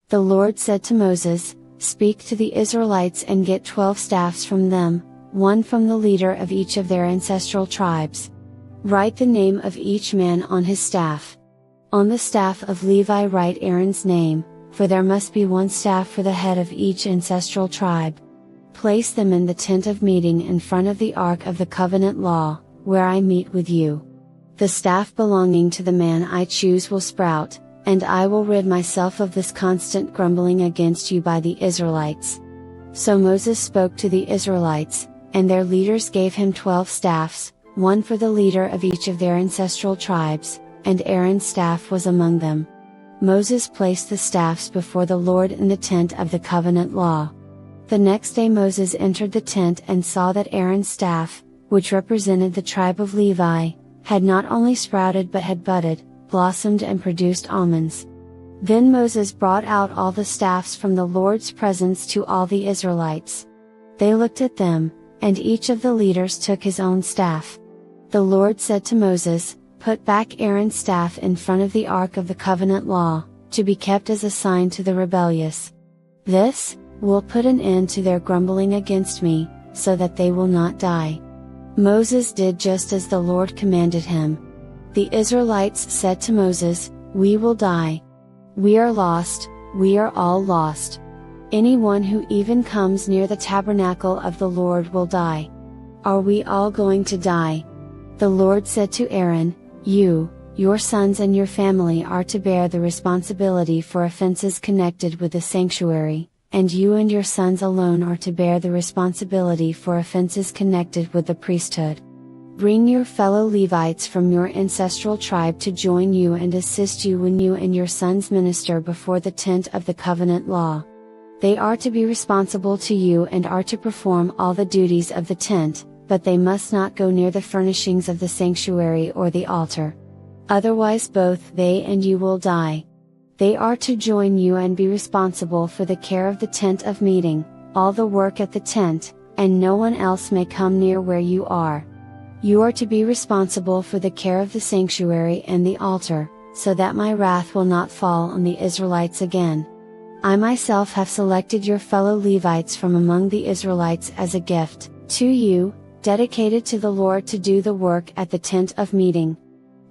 The Lord said to Moses, "Speak to the Israelites and get 12 staffs from them, one from the leader of each of their ancestral tribes. Write the name of each man on his staff. On the staff of Levi write Aaron's name, for there must be one staff for the head of each ancestral tribe. Place them in the tent of meeting in front of the ark of the covenant law, where I meet with you. The staff belonging to the man I choose will sprout, and I will rid myself of this constant grumbling against you by the Israelites." So Moses spoke to the Israelites, and their leaders gave him 12 staffs, one for the leader of each of their ancestral tribes, and Aaron's staff was among them. Moses placed the staffs before the Lord in the tent of the covenant law. The next day Moses entered the tent and saw that Aaron's staff, which represented the tribe of Levi, had not only sprouted but had budded, blossomed and produced almonds. Then Moses brought out all the staffs from the Lord's presence to all the Israelites. They looked at them, and each of the leaders took his own staff. The Lord said to Moses, "Put back Aaron's staff in front of the ark of the covenant law, to be kept as a sign to the rebellious. This will put an end to their grumbling against me, so that they will not die." Moses did just as the Lord commanded him. The Israelites said to Moses, "We will die. We are lost, we are all lost. Anyone who even comes near the tabernacle of the Lord will die. Are we all going to die?" The Lord said to Aaron, "You, your sons and your family are to bear the responsibility for offenses connected with the sanctuary, and you and your sons alone are to bear the responsibility for offenses connected with the priesthood. Bring your fellow Levites from your ancestral tribe to join you and assist you when you and your sons minister before the tent of the covenant law. They are to be responsible to you and are to perform all the duties of the tent, but they must not go near the furnishings of the sanctuary or the altar. Otherwise both they and you will die. They are to join you and be responsible for the care of the tent of meeting, all the work at the tent, and no one else may come near where you are. You are to be responsible for the care of the sanctuary and the altar, so that my wrath will not fall on the Israelites again. I myself have selected your fellow Levites from among the Israelites as a gift to you, dedicated to the Lord to do the work at the tent of meeting.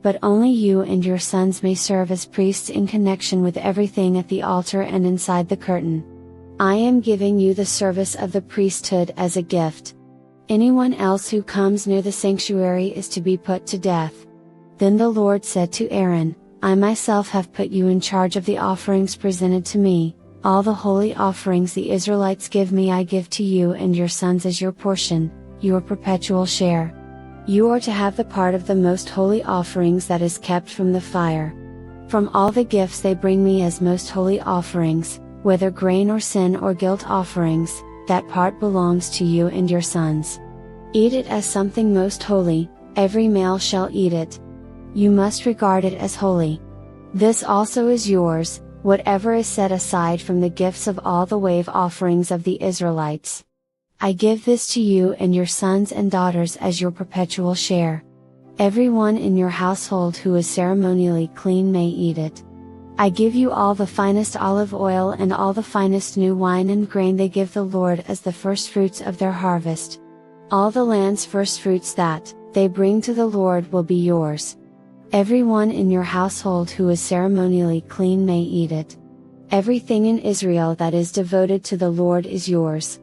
But only you and your sons may serve as priests in connection with everything at the altar and inside the curtain. I am giving you the service of the priesthood as a gift. Anyone else who comes near the sanctuary is to be put to death." Then the Lord said to Aaron, "I myself have put you in charge of the offerings presented to me. All the holy offerings the Israelites give me I give to you and your sons as your portion, your perpetual share. You are to have the part of the most holy offerings that is kept from the fire. From all the gifts they bring me as most holy offerings, whether grain or sin or guilt offerings, that part belongs to you and your sons. Eat it as something most holy, every male shall eat it. You must regard it as holy. This also is yours, whatever is set aside from the gifts of all the wave offerings of the Israelites. I give this to you and your sons and daughters as your perpetual share. Everyone in your household who is ceremonially clean may eat it. I give you all the finest olive oil and all the finest new wine and grain they give the Lord as the firstfruits of their harvest. All the land's firstfruits that they bring to the Lord will be yours. Everyone in your household who is ceremonially clean may eat it. Everything in Israel that is devoted to the Lord is yours.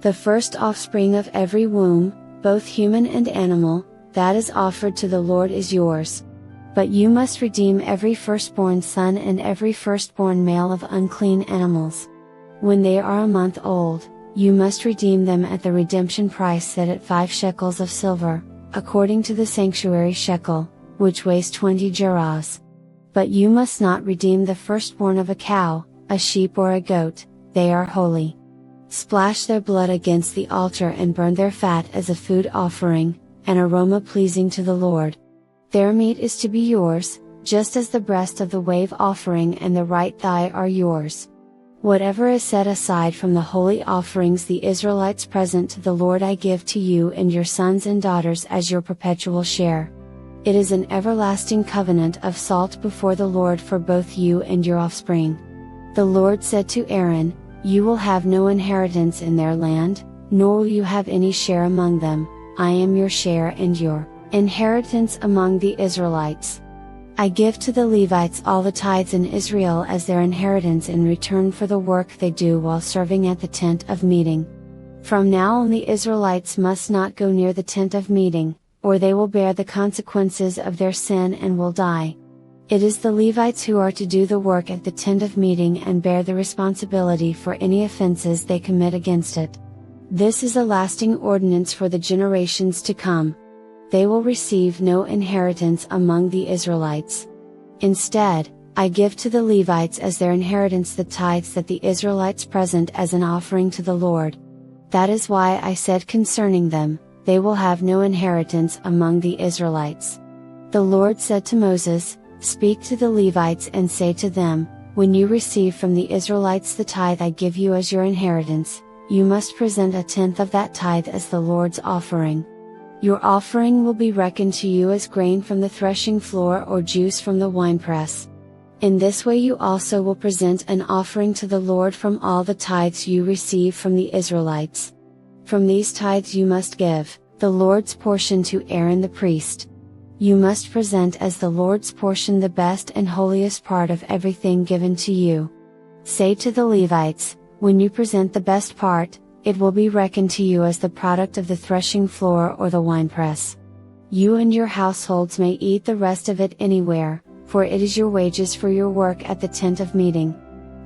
The first offspring of every womb, both human and animal, that is offered to the Lord is yours. But you must redeem every firstborn son and every firstborn male of unclean animals. When they are a month old, you must redeem them at the redemption price set at 5 shekels of silver, according to the sanctuary shekel, which weighs 20 gerahs. But you must not redeem the firstborn of a cow, a sheep or a goat, they are holy. Splash their blood against the altar and burn their fat as a food offering, an aroma pleasing to the Lord. Their meat is to be yours, just as the breast of the wave offering and the right thigh are yours. Whatever is set aside from the holy offerings the Israelites present to the Lord I give to you and your sons and daughters as your perpetual share. It is an everlasting covenant of salt before the Lord for both you and your offspring. The Lord said to Aaron, "You will have no inheritance in their land, nor will you have any share among them. I am your share and your inheritance among the Israelites. I give to the Levites all the tithes in Israel as their inheritance in return for the work they do while serving at the tent of meeting. From now on the Israelites must not go near the tent of meeting, or they will bear the consequences of their sin and will die. It is the Levites who are to do the work at the tent of meeting and bear the responsibility for any offenses they commit against it. This is a lasting ordinance for the generations to come. They will receive no inheritance among the Israelites. Instead, I give to the Levites as their inheritance the tithes that the Israelites present as an offering to the Lord. That is why I said concerning them, they will have no inheritance among the Israelites. The Lord said to Moses, "Speak to the Levites and say to them, when you receive from the Israelites the tithe I give you as your inheritance, you must present a tenth of that tithe as the Lord's offering. Your offering will be reckoned to you as grain from the threshing floor or juice from the winepress. In this way you also will present an offering to the Lord from all the tithes you receive from the Israelites. From these tithes you must give the Lord's portion to Aaron the priest. You must present as the Lord's portion the best and holiest part of everything given to you. Say to the Levites, when you present the best part, it will be reckoned to you as the product of the threshing floor or the winepress. You and your households may eat the rest of it anywhere, for it is your wages for your work at the tent of meeting.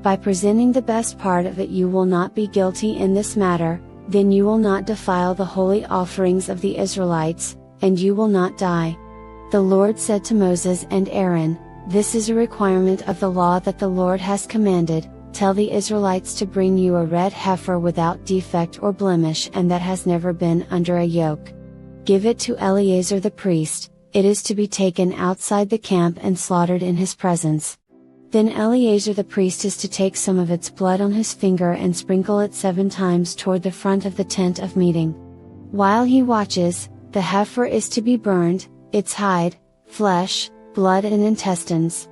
By presenting the best part of it you will not be guilty in this matter, then you will not defile the holy offerings of the Israelites, and you will not die." The Lord said to Moses and Aaron, "This is a requirement of the law that the Lord has commanded. Tell the Israelites to bring you a red heifer without defect or blemish and that has never been under a yoke. Give it to Eleazar the priest, it is to be taken outside the camp and slaughtered in his presence. Then Eleazar the priest is to take some of its blood on his finger and sprinkle it 7 times toward the front of the tent of meeting. While he watches, the heifer is to be burned, its hide, flesh, blood and intestines.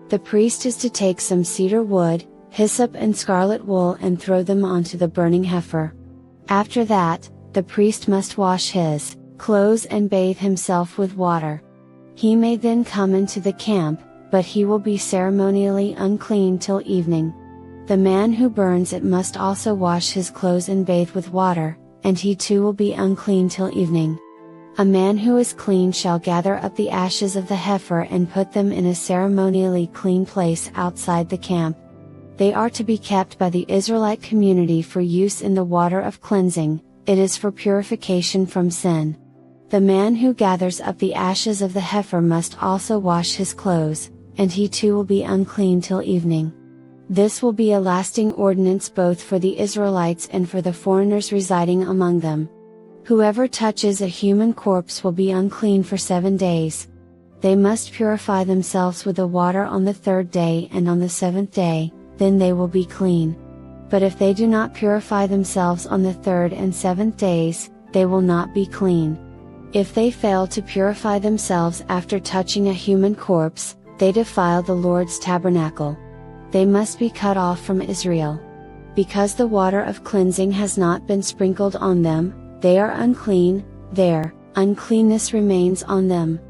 The priest is to take some cedar wood, hyssop and scarlet wool and throw them onto the burning heifer. After that, the priest must wash his clothes and bathe himself with water. He may then come into the camp, but he will be ceremonially unclean till evening. The man who burns it must also wash his clothes and bathe with water, and he too will be unclean till evening. A man who is clean shall gather up the ashes of the heifer and put them in a ceremonially clean place outside the camp. They are to be kept by the Israelite community for use in the water of cleansing, it is for purification from sin. The man who gathers up the ashes of the heifer must also wash his clothes, and he too will be unclean till evening. This will be a lasting ordinance both for the Israelites and for the foreigners residing among them. Whoever touches a human corpse will be unclean for 7 days. They must purify themselves with the water on the 3rd day and on the 7th day, then they will be clean. But if they do not purify themselves on the 3rd and 7th days, they will not be clean. If they fail to purify themselves after touching a human corpse, they defile the Lord's tabernacle. They must be cut off from Israel. Because the water of cleansing has not been sprinkled on them, they are unclean, their uncleanness remains on them.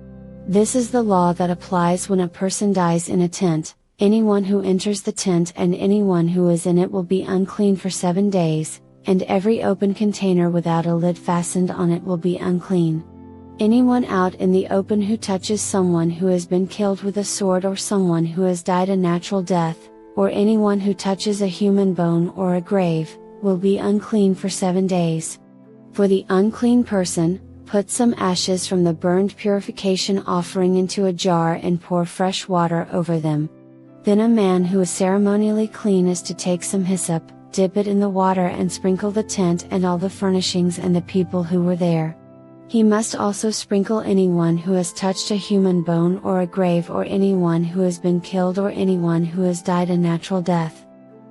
This is the law that applies when a person dies in a tent. Anyone who enters the tent and anyone who is in it will be unclean for 7 days, and every open container without a lid fastened on it will be unclean. Anyone out in the open who touches someone who has been killed with a sword or someone who has died a natural death, or anyone who touches a human bone or a grave, will be unclean for 7 days. For the unclean person, put some ashes from the burned purification offering into a jar and pour fresh water over them. Then a man who is ceremonially clean is to take some hyssop, dip it in the water and sprinkle the tent and all the furnishings and the people who were there. He must also sprinkle anyone who has touched a human bone or a grave or anyone who has been killed or anyone who has died a natural death.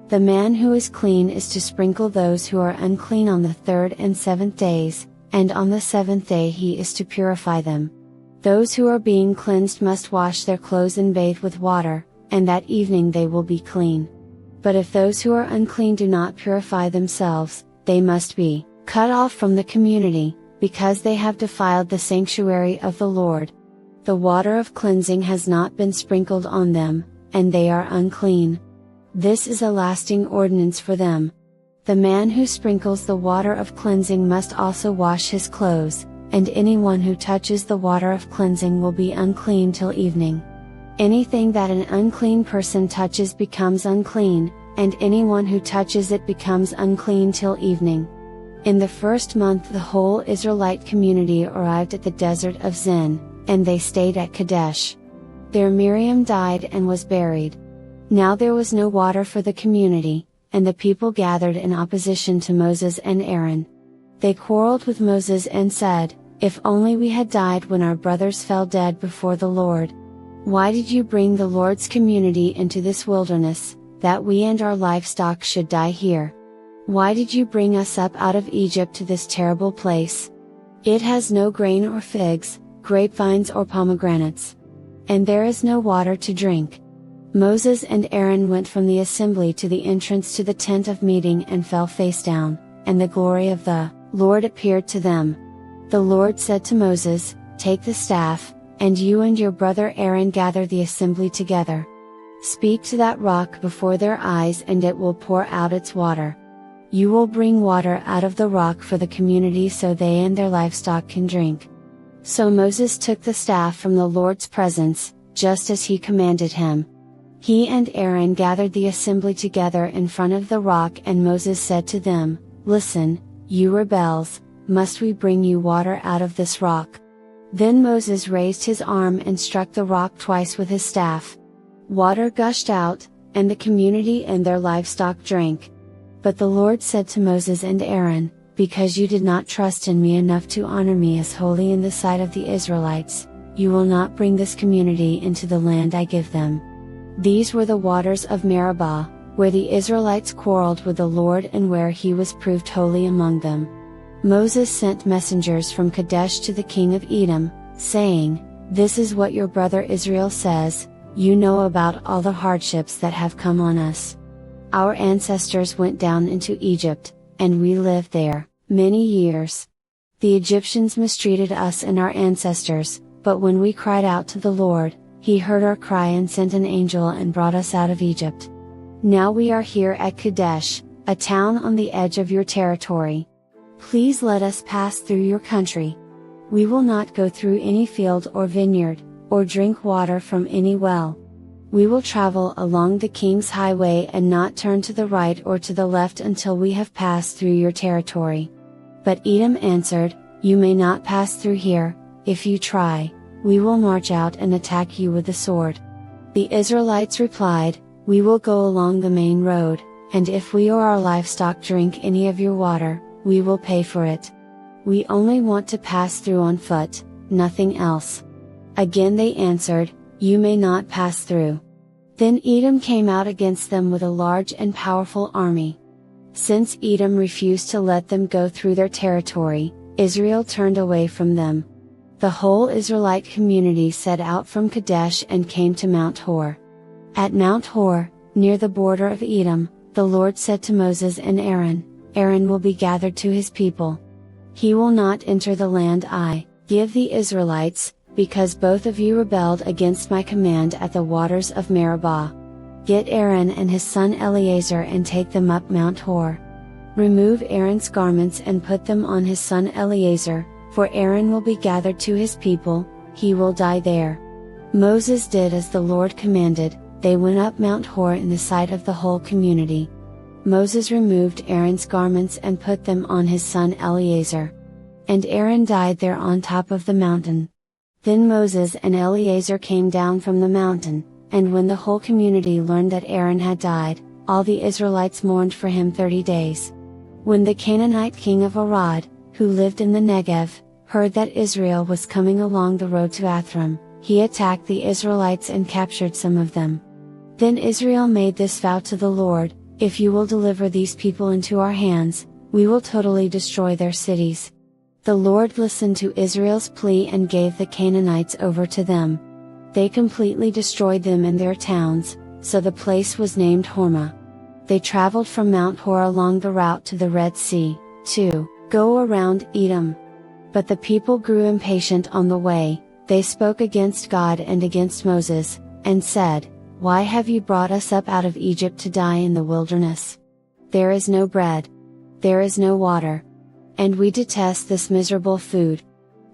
The man who is clean is to sprinkle those who are unclean on the 3rd and 7th days, and on the 7th day he is to purify them. Those who are being cleansed must wash their clothes and bathe with water, and that evening they will be clean. But if those who are unclean do not purify themselves, they must be cut off from the community, because they have defiled the sanctuary of the Lord. The water of cleansing has not been sprinkled on them, and they are unclean. This is a lasting ordinance for them. The man who sprinkles the water of cleansing must also wash his clothes, and anyone who touches the water of cleansing will be unclean till evening. Anything that an unclean person touches becomes unclean, and anyone who touches it becomes unclean till evening. In the first month the whole Israelite community arrived at the desert of Zin, and they stayed at Kadesh. There Miriam died and was buried. Now there was no water for the community, and the people gathered in opposition to Moses and Aaron. They quarreled with Moses and said, "If only we had died when our brothers fell dead before the Lord. Why did you bring the Lord's community into this wilderness, that we and our livestock should die here? Why did you bring us up out of Egypt to this terrible place? It has no grain or figs, grapevines or pomegranates. And there is no water to drink." Moses and Aaron went from the assembly to the entrance to the tent of meeting and fell face down, and the glory of the Lord appeared to them. The Lord said to Moses, "Take the staff, and you and your brother Aaron gather the assembly together. Speak to that rock before their eyes and it will pour out its water. You will bring water out of the rock for the community so they and their livestock can drink." So Moses took the staff from the Lord's presence, just as he commanded him. He and Aaron gathered the assembly together in front of the rock, and Moses said to them, "Listen, you rebels, must we bring you water out of this rock?" Then Moses raised his arm and struck the rock twice with his staff. Water gushed out, and the community and their livestock drank. But the Lord said to Moses and Aaron, "Because you did not trust in me enough to honor me as holy in the sight of the Israelites, you will not bring this community into the land I give them." These were the waters of Meribah, where the Israelites quarreled with the Lord and where he was proved holy among them. Moses sent messengers from Kadesh to the king of Edom, saying, "This is what your brother Israel says, you know about all the hardships that have come on us. Our ancestors went down into Egypt, and we lived there many years. The Egyptians mistreated us and our ancestors, but when we cried out to the Lord, He heard our cry and sent an angel and brought us out of Egypt. Now we are here at Kadesh, a town on the edge of your territory. Please let us pass through your country. We will not go through any field or vineyard, or drink water from any well. We will travel along the king's highway and not turn to the right or to the left until we have passed through your territory." But Edom answered, "You may not pass through here. If you try, we will march out and attack you with the sword." The Israelites replied, "We will go along the main road, and if we or our livestock drink any of your water, we will pay for it. We only want to pass through on foot, nothing else." Again they answered, "You may not pass through." Then Edom came out against them with a large and powerful army. Since Edom refused to let them go through their territory, Israel turned away from them. The whole Israelite community set out from Kadesh and came to Mount Hor. At Mount Hor, near the border of Edom, the Lord said to Moses and Aaron, "Aaron will be gathered to his people. He will not enter the land I give the Israelites, because both of you rebelled against my command at the waters of Meribah. Get Aaron and his son Eleazar and take them up Mount Hor. Remove Aaron's garments and put them on his son Eleazar, for Aaron will be gathered to his people, he will die there." Moses did as the Lord commanded. They went up Mount Hor in the sight of the whole community. Moses removed Aaron's garments and put them on his son Eleazar. And Aaron died there on top of the mountain. Then Moses and Eleazar came down from the mountain, and when the whole community learned that Aaron had died, all the Israelites mourned for him 30 days. When the Canaanite king of Arad, who lived in the Negev, heard that Israel was coming along the road to Athram, he attacked the Israelites and captured some of them. Then Israel made this vow to the Lord, "If you will deliver these people into our hands, we will totally destroy their cities." The Lord listened to Israel's plea and gave the Canaanites over to them. They completely destroyed them and their towns, so the place was named Hormah. They traveled from Mount Hor along the route to the Red Sea, to go around Edom. But the people grew impatient on the way. They spoke against God and against Moses, and said, "Why have you brought us up out of Egypt to die in the wilderness? There is no bread. There is no water. And we detest this miserable food."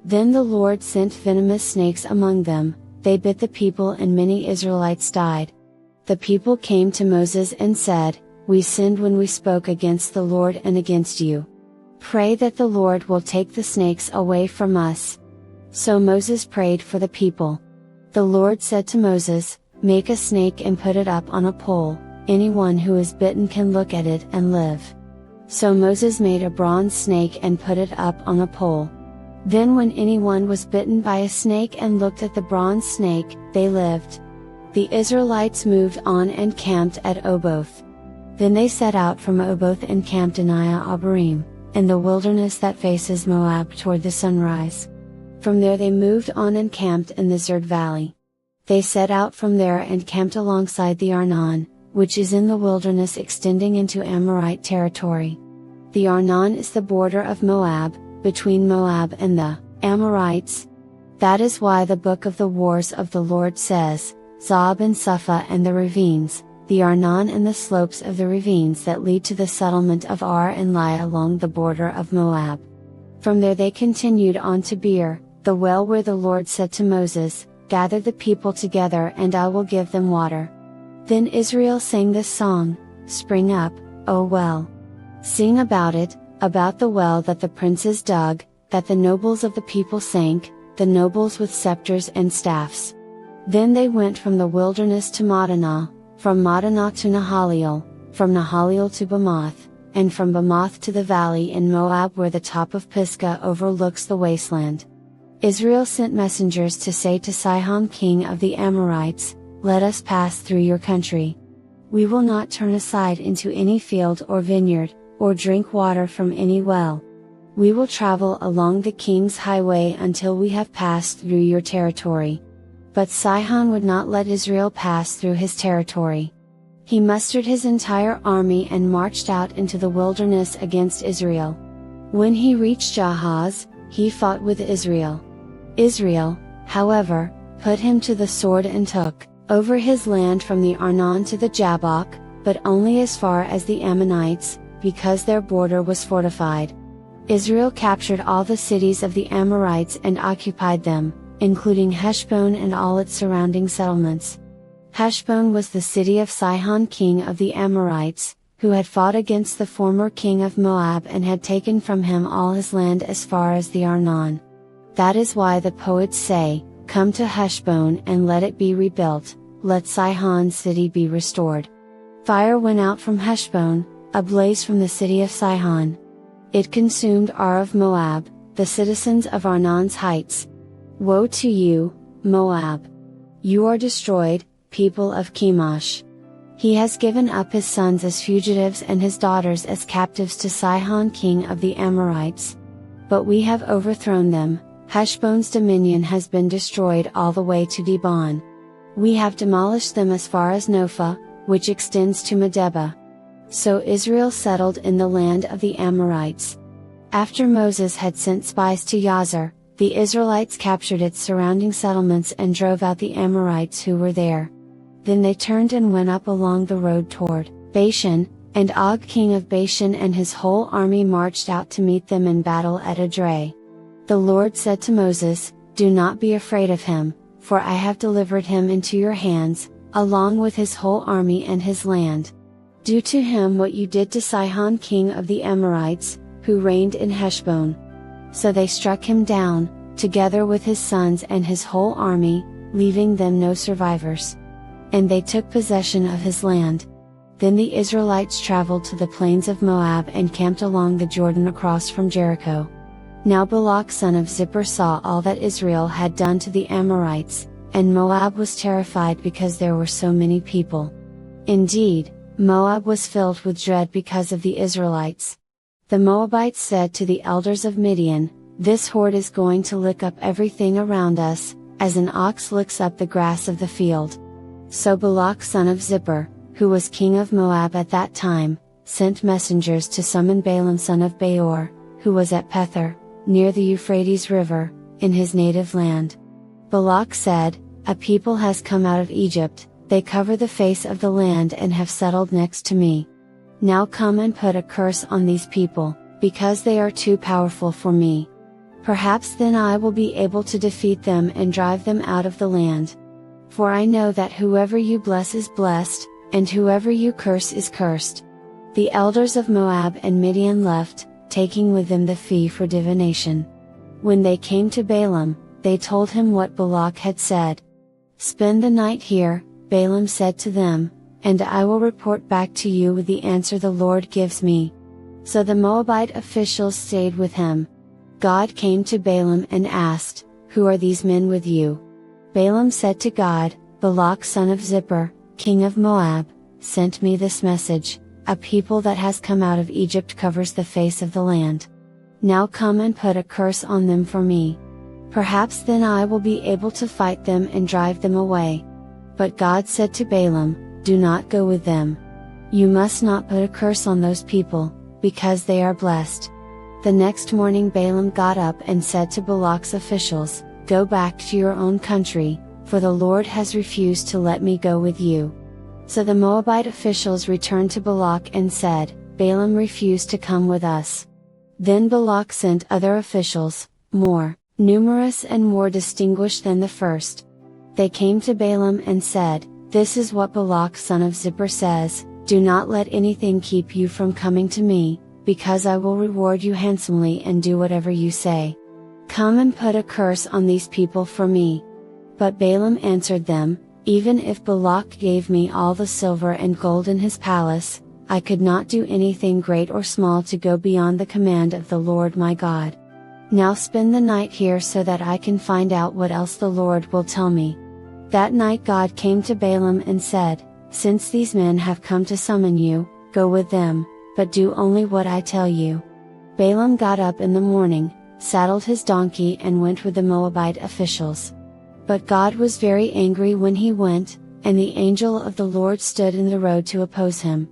Then the Lord sent venomous snakes among them, they bit the people and many Israelites died. The people came to Moses and said, "We sinned when we spoke against the Lord and against you. Pray that the Lord will take the snakes away from us." So Moses prayed for the people. The Lord said to Moses, "Make a snake and put it up on a pole, anyone who is bitten can look at it and live." So Moses made a bronze snake and put it up on a pole. Then when anyone was bitten by a snake and looked at the bronze snake, they lived. The Israelites moved on and camped at Oboth. Then they set out from Oboth and camped in Abarim, in the wilderness that faces Moab toward the sunrise. From there they moved on and camped in the Zerd Valley. They set out from there and camped alongside the Arnon, which is in the wilderness extending into Amorite territory. The Arnon is the border of Moab, between Moab and the Amorites. That is why the book of the wars of the Lord says, Zob and Suphah and the ravines, the Arnon and the slopes of the ravines that lead to the settlement of Ar and lie along the border of Moab. From there they continued on to Beer, the well where the Lord said to Moses, "Gather the people together and I will give them water." Then Israel sang this song, "Spring up, O well. Sing about it, about the well that the princes dug, that the nobles of the people sank, the nobles with scepters and staffs." Then they went from the wilderness to Madonah, from Madonah to Nahaliel, from Nahaliel to Bamoth, and from Bamoth to the valley in Moab where the top of Pisgah overlooks the wasteland. Israel sent messengers to say to Sihon king of the Amorites, "Let us pass through your country. We will not turn aside into any field or vineyard, or drink water from any well. We will travel along the king's highway until we have passed through your territory." But Sihon would not let Israel pass through his territory. He mustered his entire army and marched out into the wilderness against Israel. When he reached Jahaz, he fought with Israel. Israel, however, put him to the sword and took over his land from the Arnon to the Jabbok, but only as far as the Ammonites, because their border was fortified. Israel captured all the cities of the Amorites and occupied them, including Heshbon and all its surrounding settlements. Heshbon was the city of Sihon king of the Amorites, who had fought against the former king of Moab and had taken from him all his land as far as the Arnon. That is why the poets say, "Come to Heshbon and let it be rebuilt, let Sihon's city be restored." Fire went out from Heshbon, a blaze from the city of Sihon. It consumed Ar of Moab, the citizens of Arnon's heights. Woe to you, Moab! You are destroyed, people of Chemosh. He has given up his sons as fugitives and his daughters as captives to Sihon king of the Amorites. But we have overthrown them, Heshbon's dominion has been destroyed all the way to Dibon. We have demolished them as far as Nophah, which extends to Medeba. So Israel settled in the land of the Amorites. After Moses had sent spies to Yazer, the Israelites captured its surrounding settlements and drove out the Amorites who were there. Then they turned and went up along the road toward Bashan, and Og king of Bashan and his whole army marched out to meet them in battle at Edrei. The Lord said to Moses, "Do not be afraid of him, for I have delivered him into your hands, along with his whole army and his land. Do to him what you did to Sihon king of the Amorites, who reigned in Heshbon." So they struck him down, together with his sons and his whole army, leaving them no survivors. And they took possession of his land. Then the Israelites traveled to the plains of Moab and camped along the Jordan across from Jericho. Now Balak son of Zippor saw all that Israel had done to the Amorites, and Moab was terrified because there were so many people. Indeed, Moab was filled with dread because of the Israelites. The Moabites said to the elders of Midian, "This horde is going to lick up everything around us, as an ox licks up the grass of the field." So Balak son of Zippor, who was king of Moab at that time, sent messengers to summon Balaam son of Beor, who was at Pethor, near the Euphrates River, in his native land. Balak said, "A people has come out of Egypt, they cover the face of the land and have settled next to me. Now come and put a curse on these people, because they are too powerful for me. Perhaps then I will be able to defeat them and drive them out of the land. For I know that whoever you bless is blessed, and whoever you curse is cursed." The elders of Moab and Midian left, taking with them the fee for divination. When they came to Balaam, they told him what Balak had said. "Spend the night here," Balaam said to them, "and I will report back to you with the answer the Lord gives me." So the Moabite officials stayed with him. God came to Balaam and asked, "Who are these men with you?" Balaam said to God, "Balak son of Zippor, king of Moab, sent me this message, a people that has come out of Egypt covers the face of the land. Now come and put a curse on them for me. Perhaps then I will be able to fight them and drive them away." But God said to Balaam, "Do not go with them. You must not put a curse on those people, because they are blessed." The next morning Balaam got up and said to Balak's officials, "Go back to your own country, for the Lord has refused to let me go with you." So the Moabite officials returned to Balak and said, "Balaam refused to come with us." Then Balak sent other officials, more numerous and more distinguished than the first. They came to Balaam and said, "This is what Balak son of Zippor says, do not let anything keep you from coming to me, because I will reward you handsomely and do whatever you say. Come and put a curse on these people for me." But Balaam answered them, "Even if Balak gave me all the silver and gold in his palace, I could not do anything great or small to go beyond the command of the Lord my God. Now spend the night here so that I can find out what else the Lord will tell me." That night God came to Balaam and said, "Since these men have come to summon you, go with them, but do only what I tell you." Balaam got up in the morning, saddled his donkey and went with the Moabite officials. But God was very angry when he went, and the angel of the Lord stood in the road to oppose him.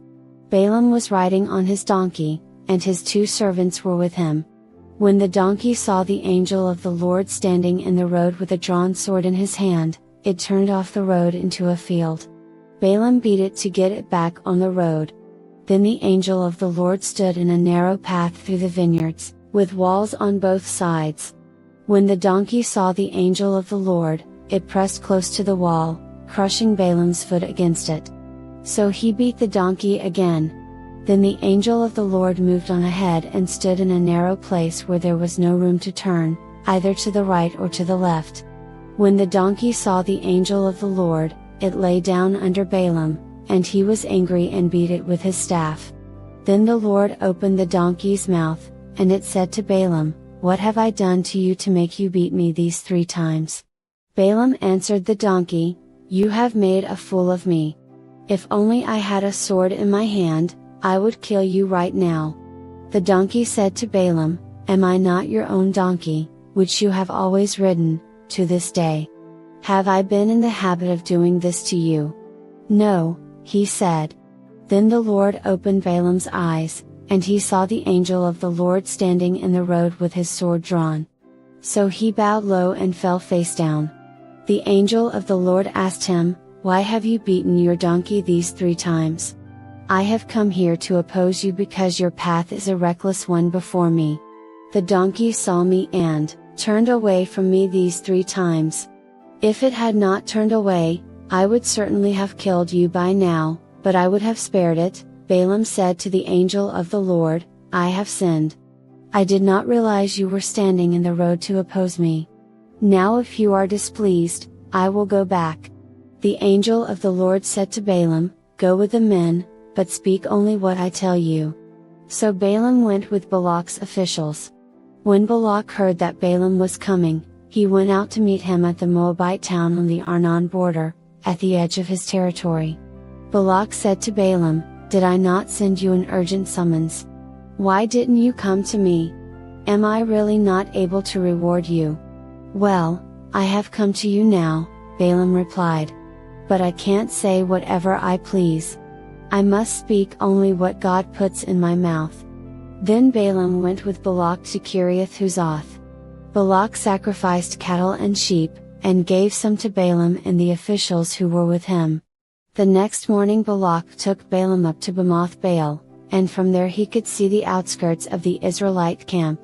Balaam was riding on his donkey, and his 2 servants were with him. When the donkey saw the angel of the Lord standing in the road with a drawn sword in his hand, it turned off the road into a field. Balaam beat it to get it back on the road. Then the angel of the Lord stood in a narrow path through the vineyards, with walls on both sides. When the donkey saw the angel of the Lord, it pressed close to the wall, crushing Balaam's foot against it. So he beat the donkey again. Then the angel of the Lord moved on ahead and stood in a narrow place where there was no room to turn, either to the right or to the left. When the donkey saw the angel of the Lord, it lay down under Balaam, and he was angry and beat it with his staff. Then the Lord opened the donkey's mouth, and it said to Balaam, "What have I done to you to make you beat me these 3 times? Balaam answered the donkey, "You have made a fool of me. If only I had a sword in my hand, I would kill you right now." The donkey said to Balaam, "Am I not your own donkey, which you have always ridden, to this day? Have I been in the habit of doing this to you?" "No," he said. Then the Lord opened Balaam's eyes, and he saw the angel of the Lord standing in the road with his sword drawn. So he bowed low and fell face down. The angel of the Lord asked him, "Why have you beaten your donkey these 3 times? I have come here to oppose you because your path is a reckless one before me. The donkey saw me and turned away from me these 3 times. If it had not turned away, I would certainly have killed you by now, but I would have spared it." Balaam said to the angel of the Lord, "I have sinned. I did not realize you were standing in the road to oppose me. Now if you are displeased, I will go back." The angel of the Lord said to Balaam, "Go with the men, but speak only what I tell you." So Balaam went with Balak's officials. When Balak heard that Balaam was coming, he went out to meet him at the Moabite town on the Arnon border, at the edge of his territory. Balak said to Balaam, "Did I not send you an urgent summons? Why didn't you come to me? Am I really not able to reward you?" "Well, I have come to you now," Balaam replied. "But I can't say whatever I please. I must speak only what God puts in my mouth." Then Balaam went with Balak to Kiriath Huzoth. Balak sacrificed cattle and sheep, and gave some to Balaam and the officials who were with him. The next morning Balak took Balaam up to Bamoth Baal, and from there he could see the outskirts of the Israelite camp.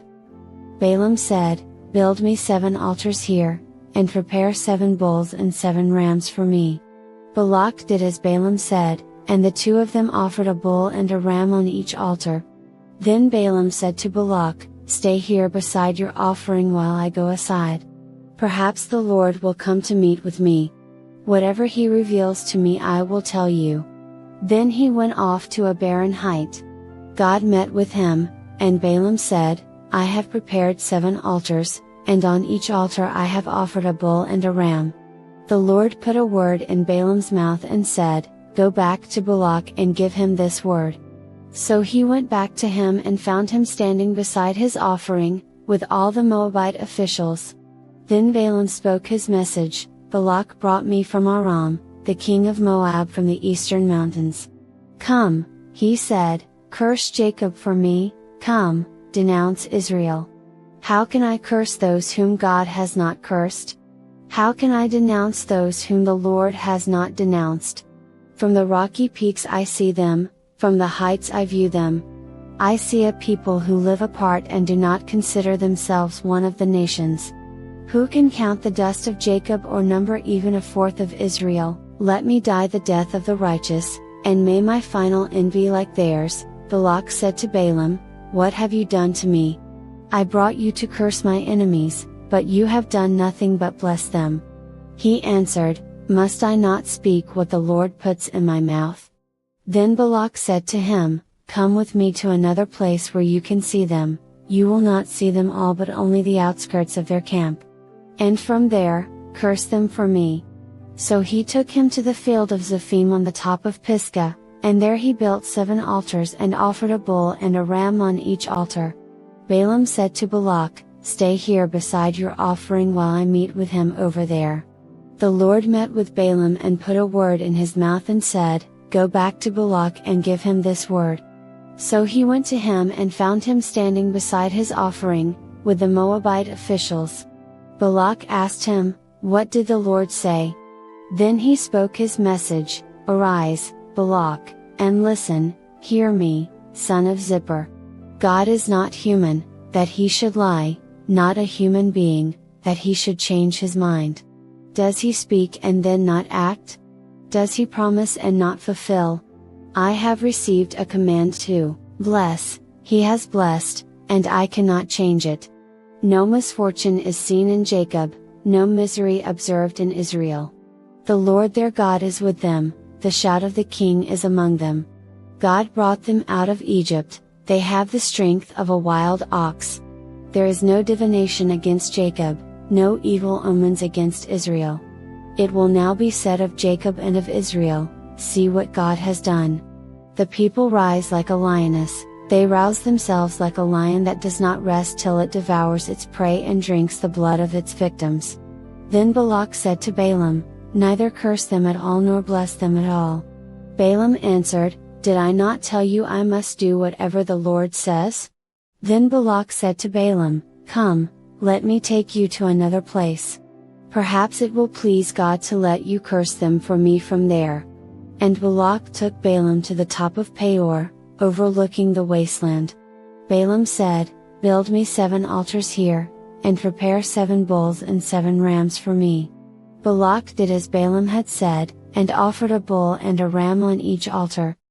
Balaam said, "Build me 7 altars here, and prepare 7 bulls and 7 rams for me." Balak did as Balaam said, and the 2 of them offered a bull and a ram on each altar. Then Balaam said to Balak, "Stay here beside your offering while I go aside. Perhaps the Lord will come to meet with me. Whatever he reveals to me I will tell you." Then he went off to a barren height. God met with him, and Balaam said, "I have prepared 7 altars, and on each altar I have offered a bull and a ram." The Lord put a word in Balaam's mouth and said, "Go back to Balak and give him this word." So he went back to him and found him standing beside his offering, with all the Moabite officials. Then Balaam spoke his message, "Balak brought me from Aram, the king of Moab from the eastern mountains. Come," he said, "curse Jacob for me, come, denounce Israel. How can I curse those whom God has not cursed? How can I denounce those whom the Lord has not denounced? From the rocky peaks I see them, from the heights I view them. I see a people who live apart and do not consider themselves one of the nations. Who can count the dust of Jacob or number even a fourth of Israel? Let me die the death of the righteous, and may my final end be like theirs." Balak said to Balaam, "What have you done to me? I brought you to curse my enemies, but you have done nothing but bless them." He answered, "Must I not speak what the Lord puts in my mouth?" Then Balak said to him, "Come with me to another place where you can see them. You will not see them all but only the outskirts of their camp. And from there, curse them for me." So he took him to the field of Zophim on the top of Pisgah, and there he built 7 altars and offered a bull and a ram on each altar. Balaam said to Balak, "Stay here beside your offering while I meet with him over there." The Lord met with Balaam and put a word in his mouth and said, "Go back to Balak and give him this word." So he went to him and found him standing beside his offering, with the Moabite officials. Balak asked him, "What did the Lord say?" Then he spoke his message, "Arise, Balak, and listen, hear me, son of Zippor. God is not human, that he should lie, not a human being, that he should change his mind. Does he speak and then not act? Does he promise and not fulfill? I have received a command to bless, he has blessed, and I cannot change it. No misfortune is seen in Jacob, no misery observed in Israel. The Lord their God is with them, the shout of the king is among them. God brought them out of Egypt, they have the strength of a wild ox. There is no divination against Jacob, no evil omens against Israel. It will now be said of Jacob and of Israel, see what God has done. The people rise like a lioness, they rouse themselves like a lion that does not rest till it devours its prey and drinks the blood of its victims." Then Balak said to Balaam, "Neither curse them at all nor bless them at all." Balaam answered, "Did I not tell you I must do whatever the Lord says?" Then Balak said to Balaam, "Come, let me take you to another place. Perhaps it will please God to let you curse them for me from there." And Balak took Balaam to the top of Peor, overlooking the wasteland. Balaam said, "Build me 7 altars here, and prepare 7 bulls and 7 rams for me." Balak did as Balaam had said, and offered a bull and a ram on each altar.